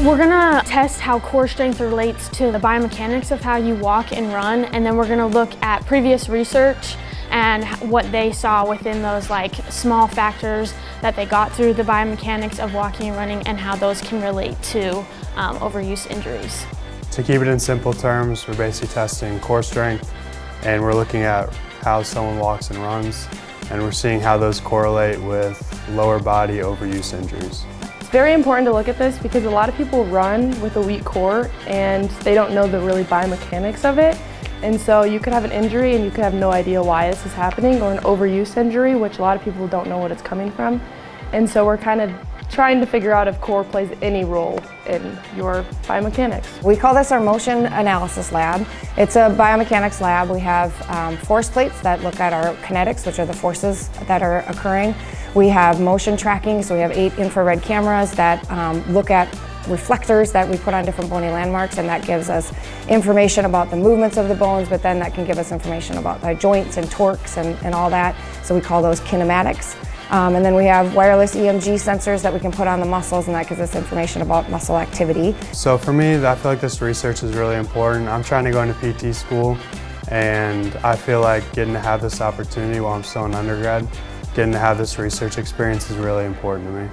We're gonna test how core strength relates to the biomechanics of how you walk and run, and then we're gonna look at previous research and what they saw within those small factors that they got through the biomechanics of walking and running and how those can relate to overuse injuries. To keep it in simple terms, we're basically testing core strength, and we're looking at how someone walks and runs, and we're seeing how those correlate with lower body overuse injuries. It's very important to look at this because a lot of people run with a weak core and they don't know the really biomechanics of it. And so you could have an injury and you could have no idea why this is happening, or an overuse injury, which a lot of people don't know what it's coming from. And so we're kind of trying to figure out if core plays any role in your biomechanics. We call this our motion analysis lab. It's a biomechanics lab. We have force plates that look at our kinetics, which are the forces that are occurring. We have motion tracking, so we have 8 infrared cameras that look at reflectors that we put on different bony landmarks, and that gives us information about the movements of the bones, but then that can give us information about the joints and torques and all that. So we call those kinematics. And then we have wireless EMG sensors that we can put on the muscles, and that gives us information about muscle activity. So for me, I feel like this research is really important. I'm trying to go into PT school, and I feel like getting to have this opportunity while I'm still an undergrad, getting to have this research experience is really important to me.